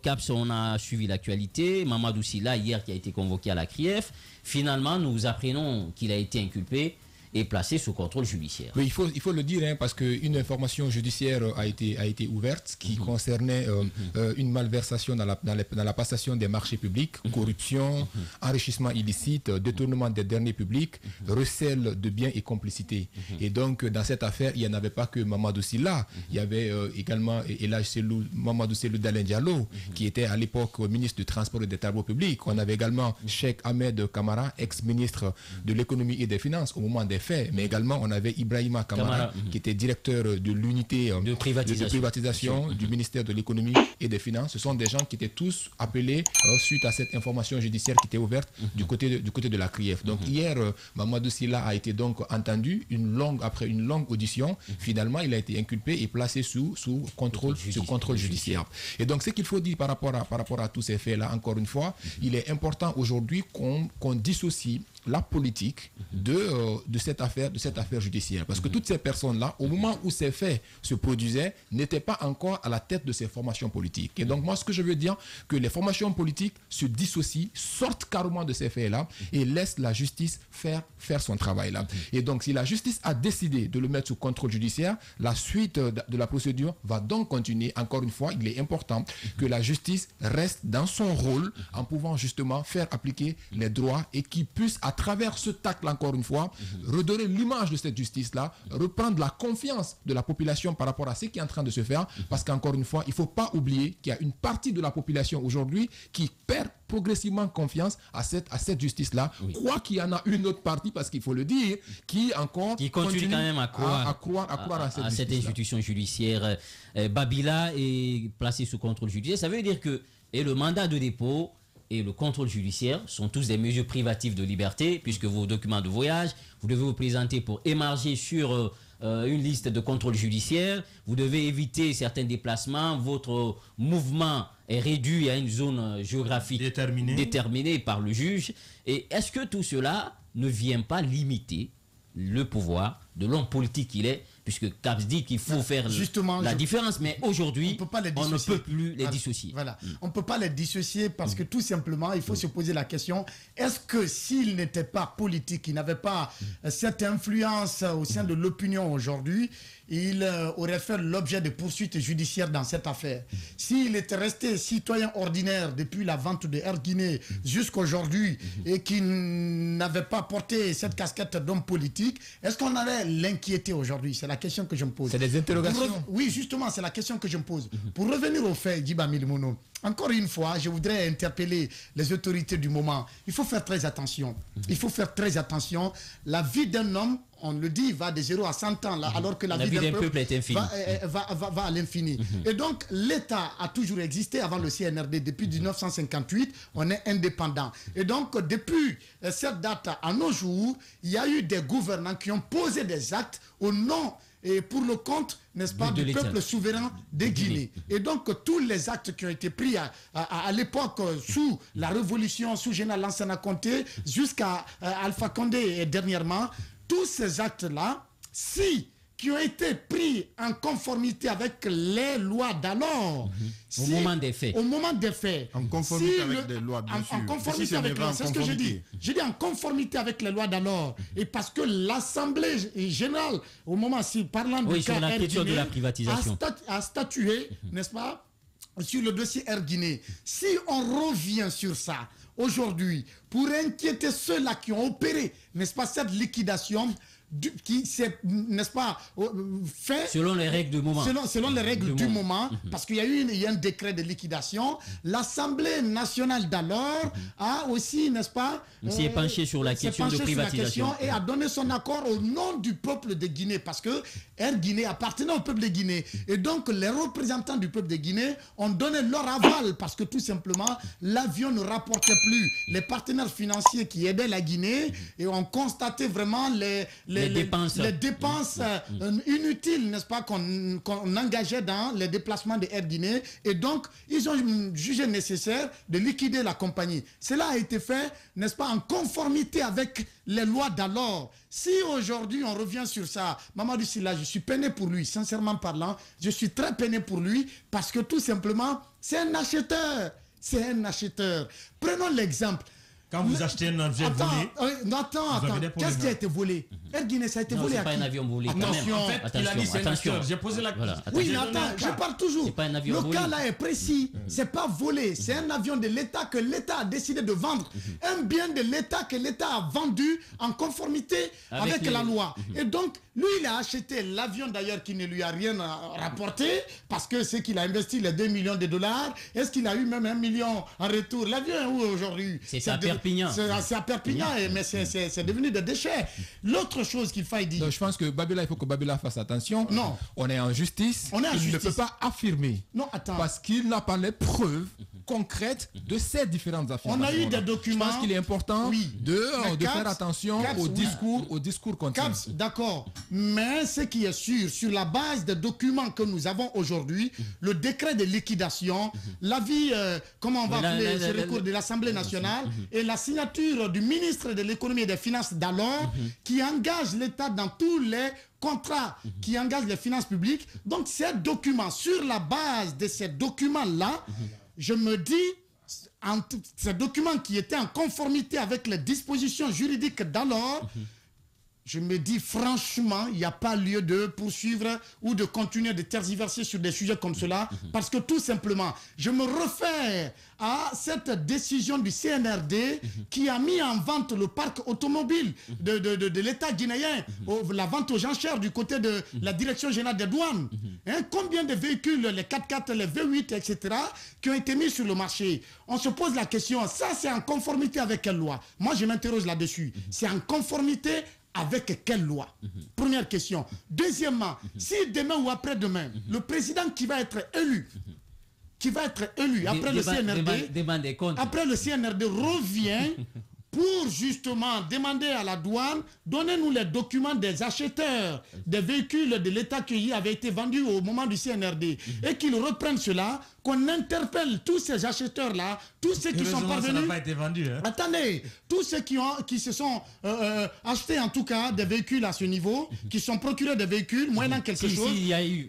CAPS, on a suivi l'actualité. Mamadou Sylla, hier, qui a été convoqué à la CRIEF, finalement, nous apprenons qu'il a été inculpé et placé sous contrôle judiciaire. Oui, il faut le dire, hein, parce qu'une information judiciaire a été ouverte qui concernait une malversation dans la passation des marchés publics, corruption, enrichissement illicite, détournement des deniers publics, recel de biens et complicité. Et donc, dans cette affaire, il n'y en avait pas que Mamadou Sylla, il y avait également Mamadou Selou Dalen Diallo, qui était à l'époque ministre du Transport et des Travaux publics. On avait également Cheikh Ahmed Kamara, ex-ministre de l'économie et des finances au moment des faits, mais également on avait Ibrahima Kamara, qui était directeur de l'unité de privatisation du ministère de l'économie et des finances. Ce sont des gens qui étaient tous appelés suite à cette information judiciaire qui était ouverte du côté de la CRIEF. Donc hier, Mamadou Sylla a été donc entendu après une longue audition. Finalement, il a été inculpé et placé sous contrôle judiciaire. Et donc ce qu'il faut dire par rapport à tous ces faits-là, encore une fois, il est important aujourd'hui qu'on dissocie la politique de cette affaire judiciaire. Parce que toutes ces personnes-là, au moment où ces faits se produisaient, n'étaient pas encore à la tête de ces formations politiques. Et donc moi, ce que je veux dire, que les formations politiques se dissocient, sortent carrément de ces faits-là et laissent la justice faire son travail-là. Et donc, si la justice a décidé de le mettre sous contrôle judiciaire, la suite de la procédure va donc continuer. Encore une fois, il est important que la justice reste dans son rôle en pouvant justement faire appliquer les droits et qu'il puisse, à travers ce tacle-là, encore une fois, redonner l'image de cette justice-là, reprendre la confiance de la population par rapport à ce qui est en train de se faire, parce qu'encore une fois, il ne faut pas oublier qu'il y a une partie de la population aujourd'hui qui perd progressivement confiance à cette justice-là. Quoi qu'il y en a une autre partie, parce qu'il faut le dire, qui continue quand même à croire à cette institution judiciaire. Babila est placé sous contrôle judiciaire. Ça veut dire que le mandat de dépôt et le contrôle judiciaire sont tous des mesures privatives de liberté, puisque vos documents de voyage, vous devez vous présenter pour émarger sur une liste de contrôle judiciaire, vous devez éviter certains déplacements, votre mouvement est réduit à une zone géographique déterminée par le juge. Et est-ce que tout cela ne vient pas limiter le pouvoir de l'homme politique qu'il est, puisque CAPS dit qu'il faut faire la différence, mais aujourd'hui, on ne peut plus les dissocier. Voilà. On ne peut pas les dissocier parce que tout simplement, il faut se poser la question, est-ce que s'il n'était pas politique, il n'avait pas cette influence au sein de l'opinion aujourd'hui, il aurait fait l'objet de poursuites judiciaires dans cette affaire. S'il était resté citoyen ordinaire depuis la vente de Air Guinée jusqu'aujourd'hui et qu'il n'avait pas porté cette casquette d'homme politique, est-ce qu'on allait l'inquiéter aujourd'hui? C'est la question que je me pose. C'est des interrogations. Oui, justement, c'est la question que je me pose. Pour revenir au fait, Djiba Milimono, encore une fois, je voudrais interpeller les autorités du moment. Il faut faire très attention. Il faut faire très attention. La vie d'un homme, on le dit, va de 0 à 100 ans, là, alors que la vie d'un peuple est infinie. Va à l'infini. Et donc, l'État a toujours existé avant le CNRD. Depuis 1958, on est indépendant. Et donc, depuis cette date à nos jours, il y a eu des gouvernants qui ont posé des actes au nom et pour le compte, n'est-ce pas, du peuple souverain de Guinée. Et donc, tous les actes qui ont été pris à l'époque sous la révolution, sous Général Lansana Conté, jusqu'à Alpha Condé et dernièrement, tous ces actes-là, qui ont été pris en conformité avec les lois d'alors. Au moment des faits. Au moment des faits. En conformité avec les lois, bien sûr. En conformité avec les lois, c'est ce que je dis. Je dis en conformité avec les lois d'alors. Et parce que l'Assemblée générale, au moment, parlant de sur la question de la privatisation, a statué, n'est-ce pas, sur le dossier Air Guinée. Si on revient sur ça, aujourd'hui, pour inquiéter ceux-là qui ont opéré, n'est-ce pas, cette liquidation, qui s'est, n'est-ce pas, fait selon les règles du moment. Selon les règles du moment, parce qu'il y a un décret de liquidation. L'Assemblée nationale d'alors a aussi, n'est-ce pas, s'est penchée sur la question de privatisation et a donné son accord au nom du peuple de Guinée, parce que Air Guinée appartenait au peuple de Guinée. Et donc, les représentants du peuple de Guinée ont donné leur aval, parce que tout simplement, l'avion ne rapportait plus. Les partenaires financiers qui aidaient la Guinée et ont constaté vraiment les dépenses inutiles, n'est-ce pas, qu'on engageait dans les déplacements de Air Guinée. Et donc, ils ont jugé nécessaire de liquider la compagnie. Cela a été fait, n'est-ce pas, en conformité avec les lois d'alors. Si aujourd'hui on revient sur ça, Mamadou Sylla, je suis peiné pour lui, sincèrement parlant, je suis très peiné pour lui, parce que tout simplement, c'est un acheteur. C'est un acheteur. Prenons l'exemple. Quand vous achetez un avion volé, attends. Qu'est-ce qui a été volé? Air Guinness a été volé à qui? C'est pas un avion volé. Attention. en fait, il a dit c'est un acheteur. J'ai posé la question. Oui, mais attends, je parle toujours. C'est pas un avion le volé. cas là est précis. C'est pas volé. C'est un avion de l'État que l'État a décidé de vendre. Un bien de l'État que l'État a vendu en conformité avec la loi. Et donc, lui, il a acheté l'avion d'ailleurs qui ne lui a rien rapporté parce que c'est qu'il a investi les 2 millions de dollars. Est-ce qu'il a eu même 1 million en retour? L'avion est où aujourd'hui? C'est à Perpignan. C'est à Perpignan, mais c'est devenu des déchets. L'autre chose qu'il faille dire. Donc, je pense que Babila, il faut que Babila fasse attention. Non. On est en justice. On est en il justice. ne peut pas affirmer. Non, attends. Parce qu'il n'a pas les preuves concrètes de ces différentes affirmations. On a eu des documents. Je pense qu'il est important de faire attention au discours continu. D'accord. Mais ce qui est sûr, sur la base des documents que nous avons aujourd'hui, le décret de liquidation, l'avis, comment on va appeler ce recours de l'Assemblée nationale, et la signature du ministre de l'économie et des finances d'alors, qui engage l'État dans tous les contrats qui engagent les finances publiques. Donc ces documents, sur la base de ces documents-là, je me dis, ces documents qui étaient en conformité avec les dispositions juridiques d'alors, je me dis franchement, il n'y a pas lieu de poursuivre ou de continuer de tergiverser sur des sujets comme cela, parce que tout simplement, je me réfère à cette décision du CNRD qui a mis en vente le parc automobile de l'État guinéen, la vente aux enchères du côté de la Direction générale des douanes. Combien de véhicules, les 4x4, les V8, etc., qui ont été mis sur le marché? On se pose la question, ça c'est en conformité avec quelle loi? Moi je m'interroge là-dessus. C'est en conformité avec quelle loi? Première question. Deuxièmement, si demain ou après-demain, le président qui va être élu après le CNRD revient pour justement demander à la douane, donnez-nous les documents des acheteurs des véhicules de l'État qui avaient été vendus au moment du CNRD, et qu'ils reprennent cela, qu'on interpelle tous ces acheteurs-là, tous ceux qui sont parvenus... Ça n'a pas été vendu, hein. Attendez, tous ceux qui se sont achetés en tout cas des véhicules à ce niveau, qui sont procurés des véhicules, moyennant quelque chose,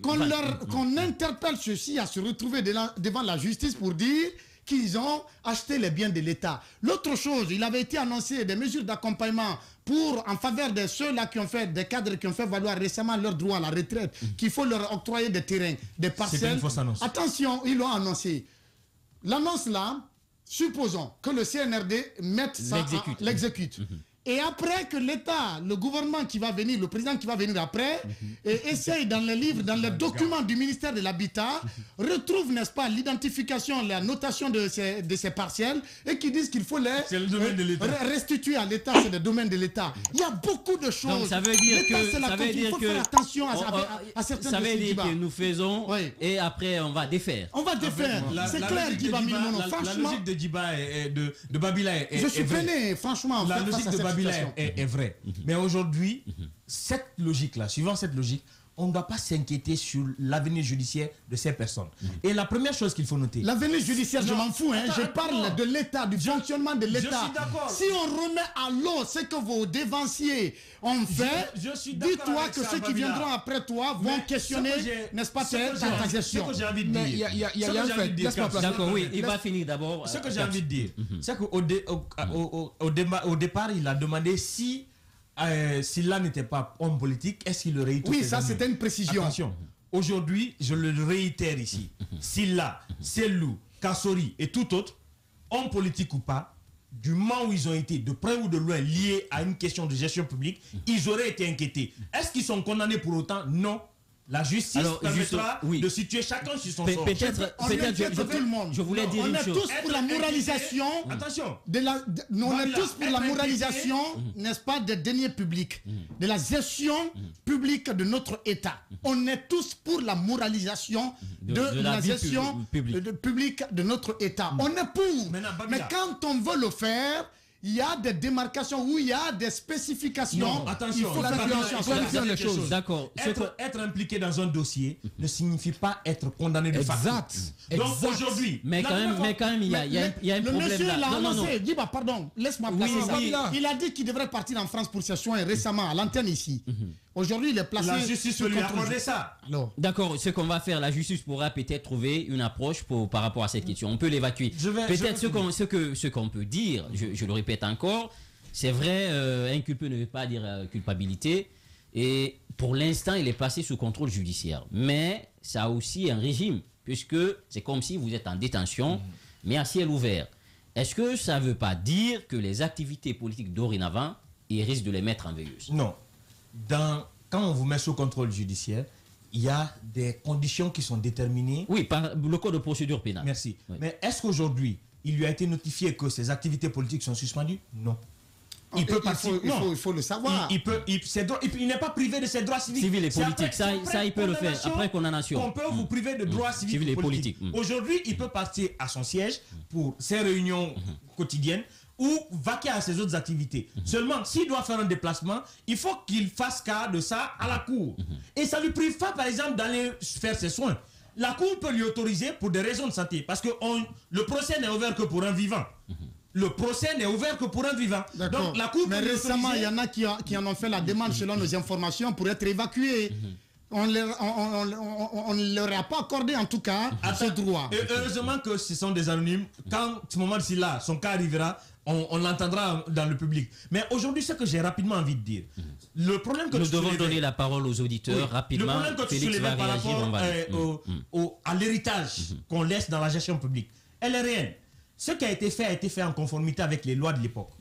qu'on interpelle ceux-ci à se retrouver devant la justice pour dire qu'ils ont acheté les biens de l'État. L'autre chose, il avait été annoncé des mesures d'accompagnement en faveur de ceux-là qui ont fait, des cadres qui ont fait valoir récemment leur droit à la retraite, qu'il faut leur octroyer des terrains, des parcelles. C'était une fausse annonce. Attention, ils l'ont annoncé. L'annonce là, supposons que le CNRD l'exécute. Et après que l'État, le gouvernement qui va venir, le président qui va venir après, essaye dans les livres, dans les documents du ministère de l'Habitat, retrouve, n'est-ce pas, l'identification, la notation de ces parcelles, et qui disent qu'il faut les restituer à l'État, c'est le domaine de l'État. Il y a beaucoup de choses. Donc ça veut dire il faut faire attention à certains ça veut dire que nous faisons, et après on va défaire. On va défaire. C'est clair, Djiba Milimono. La logique de Djiba et de Babila est je suis peiné, franchement. La logique de Babila est vraie. Mais aujourd'hui, cette logique-là, suivant cette logique, on ne doit pas s'inquiéter sur l'avenir judiciaire de ces personnes. Et la première chose qu'il faut noter... L'avenir judiciaire, je m'en fous. Je parle de l'État, du fonctionnement de l'État. Si on remet à l'eau ce que vos dévanciers ont fait, dis-toi que ceux qui viendront après toi vont questionner, n'est-ce pas, ta gestion. Ce que j'ai envie de dire... Il y a un fait. D'accord, oui, il va finir d'abord. Ce que j'ai envie de dire, c'est qu'au départ, il a demandé si là n'était pas homme politique, est-ce qu'il aurait eu tout? Oui, ça c'était une précision. Attention, aujourd'hui, je le réitère ici. Silla, Selou, Kassori et tout autre, homme politique ou pas, du moment où ils ont été de près ou de loin liés à une question de gestion publique, ils auraient été inquiétés. Est-ce qu'ils sont condamnés pour autant? Non. La justice permettra de situer chacun sur son sort. Peut-être tout le monde. Je voulais dire une chose. On est tous pour la moralisation. Attention. On est tous pour la moralisation, n'est-ce pas, des deniers publics, de la gestion publique de notre État. On est tous pour la moralisation de la gestion publique de notre État. On est pour. Mais quand on veut le faire, il y a des démarcations où il y a des spécifications. Non, attention, il faut faire attention à les choses. D'accord. Être impliqué dans un dossier ne signifie pas être condamné de facto. Donc aujourd'hui, mais quand même, il y a un problème monsieur là. l'a annoncé. Dis pardon, laisse-moi placer ça. Oui. Il a dit qu'il devrait partir en France pour ses soins récemment à l'antenne ici. Aujourd'hui, il est placé... La justice sous peut lui contrôle accorder judiciaire. ça. Alors, D'accord, ce qu'on va faire, la justice pourra peut-être trouver une approche par rapport à cette question. On peut l'évacuer. Peut-être ce qu'on peut dire, je le répète encore, c'est vrai, inculpé ne veut pas dire culpabilité. Et pour l'instant, il est passé sous contrôle judiciaire. Mais ça a aussi un régime, puisque c'est comme si vous êtes en détention, mais à ciel ouvert. Est-ce que ça ne veut pas dire que les activités politiques dorénavant, ils risquent de les mettre en veilleuse? Non. Quand on vous met sous contrôle judiciaire, il y a des conditions qui sont déterminées. Oui, par le code de procédure pénale. Merci. Oui. Mais est-ce qu'aujourd'hui, il lui a été notifié que ses activités politiques sont suspendues? Non. Il faut le savoir. Il n'est pas privé de ses droits civiques. Civil et politique, ça il peut le faire. Après condamnation. On peut vous priver de droits civiques Civil et et politiques. politique. Aujourd'hui, il peut partir à son siège pour ses réunions quotidiennes ou vaquer à ses autres activités. Seulement, s'il doit faire un déplacement, il faut qu'il fasse cas de ça à la cour. Et ça ne lui prive pas, par exemple, d'aller faire ses soins. La cour peut lui autoriser pour des raisons de santé. Parce que le procès n'est ouvert que pour un vivant. Le procès n'est ouvert que pour un vivant. Donc la cour mais récemment, il y en a qui en ont fait la demande selon nos informations pour être évacués. On ne leur a pas accordé en tout cas ce droit. Et heureusement que ce sont des anonymes. Quand ce moment-ci là, son cas arrivera, on l'entendra dans le public. Mais aujourd'hui, ce que j'ai rapidement envie de dire, le problème que nous devons donner la parole aux auditeurs rapidement. Le problème que Félix va par réagir, rapport à l'héritage qu'on laisse dans la gestion publique, elle est réelle. Ce qui a été fait en conformité avec les lois de l'époque.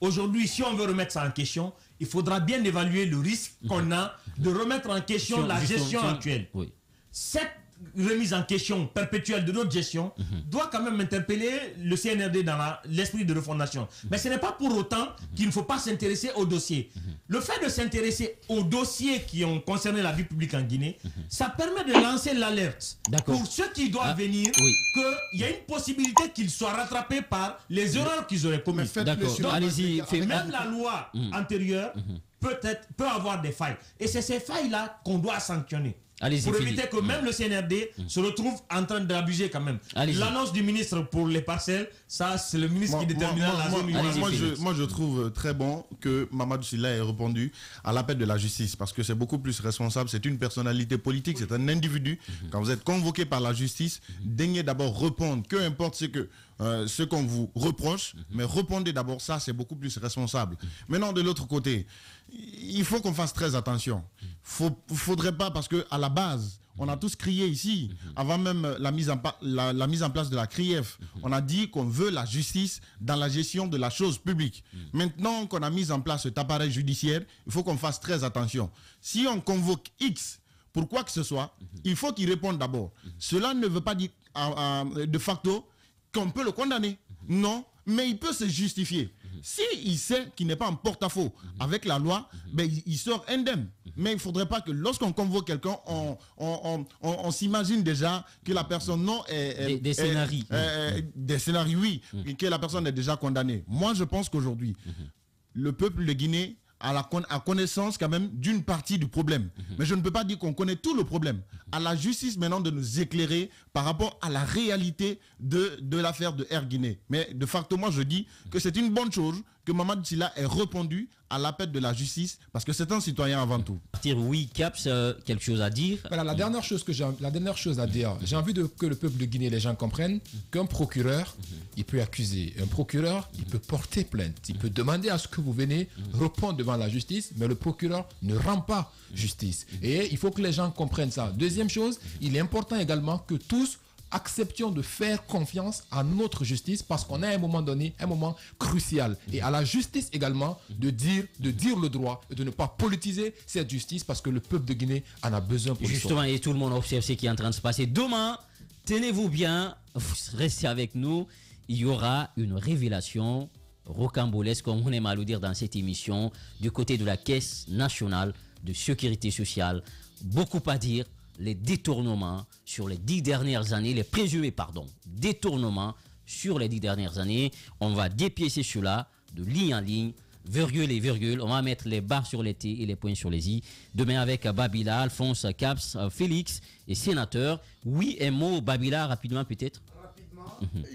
Aujourd'hui, si on veut remettre ça en question, il faudra bien évaluer le risque qu'on a de remettre en question la gestion actuelle. Oui. Cette remise en question perpétuelle de notre gestion doit quand même interpeller le CNRD dans l'esprit de refondation. Mais ce n'est pas pour autant qu'il ne faut pas s'intéresser au dossier. Le fait de s'intéresser aux dossiers qui ont concerné la vie publique en Guinée, ça permet de lancer l'alerte pour ceux qui doivent venir, qu'il y a une possibilité qu'ils soient rattrapés par les erreurs qu'ils auraient commises. Allez-y. Même la loi antérieure peut avoir des failles. Et c'est ces failles-là qu'on doit sanctionner. Pour éviter que même le CNRD se retrouve en train d'abuser quand même. L'annonce du ministre pour les parcelles, ça c'est le ministre qui déterminera la zone. Moi je trouve très bon que Mamadou Sylla ait répondu à l'appel de la justice parce que c'est beaucoup plus responsable, c'est une personnalité politique, c'est un individu. Quand vous êtes convoqué par la justice, daignez d'abord répondre, peu importe ce qu'on vous reproche, mais répondez d'abord, ça c'est beaucoup plus responsable. Maintenant de l'autre côté, il faut qu'on fasse très attention. Faudrait pas, parce que à la base, on a tous crié ici, avant même la mise en place de la CRIEF, on a dit qu'on veut la justice dans la gestion de la chose publique. Maintenant qu'on a mis en place cet appareil judiciaire, il faut qu'on fasse très attention. Si on convoque X pour quoi que ce soit, il faut qu'il réponde d'abord. Cela ne veut pas dire de facto qu'on peut le condamner. Non, mais il peut se justifier. S'il sait qu'il n'est pas en porte-à-faux avec la loi, ben, il sort indemne. Mais il ne faudrait pas que lorsqu'on convoque quelqu'un, on s'imagine déjà que la personne des scénarios. Des scénarios, oui, que la personne est déjà condamnée. Moi, je pense qu'aujourd'hui, le peuple de Guinée a connaissance quand même d'une partie du problème. Mais je ne peux pas dire qu'on connaît tout le problème. À la justice maintenant de nous éclairer par rapport à la réalité de l'affaire de Air Guinée. Mais de facto, moi je dis que c'est une bonne chose que Mamadou Sylla ait répondu à l'appel de la justice parce que c'est un citoyen avant tout. Oui, Caps, quelque chose à dire. Voilà, la dernière chose à dire, j'ai envie que le peuple de Guinée, les gens comprennent qu'un procureur, il peut accuser. Un procureur, il peut porter plainte. Il peut demander à ce que vous venez répondre devant la justice, mais le procureur ne rend pas justice. Et il faut que les gens comprennent ça. Deuxième chose, il est important également que tous acceptions de faire confiance à notre justice parce qu'on a à un moment donné, un moment crucial. Et à la justice également de dire le droit et de ne pas politiser cette justice parce que le peuple de Guinée en a besoin pour justement, et tout le monde observe ce qui est en train de se passer. Demain, tenez-vous bien, restez avec nous, il y aura une révélation rocambolesque, comme on aime à le dire dans cette émission, du côté de la Caisse nationale de sécurité sociale. Beaucoup à dire. Les détournements sur les 10 dernières années, les présumés, détournements sur les 10 dernières années. On va dépiécer cela de ligne en ligne, virgule et virgule. On va mettre les barres sur les T et les points sur les I. Demain avec Babila, Alphonse, Caps, Félix et sénateur. Oui, un mot, Babila, rapidement peut-être.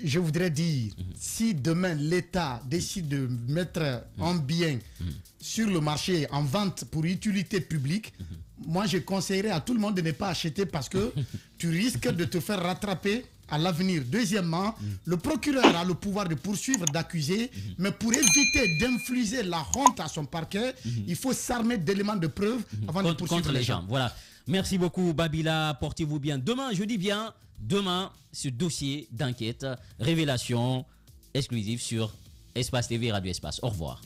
je voudrais dire, si demain l'État décide de mettre un bien sur le marché en vente pour utilité publique, moi je conseillerais à tout le monde de ne pas acheter parce que tu risques de te faire rattraper à l'avenir. Deuxièmement, le procureur a le pouvoir de poursuivre, d'accuser, mais pour éviter d'infliger la honte à son parquet, il faut s'armer d'éléments de preuve avant de poursuivre contre les gens. Voilà. Merci beaucoup, Babila. Portez-vous bien. Demain, je dis bien, demain, ce dossier d'enquête, révélation exclusive sur Espace TV, Radio Espace. Au revoir.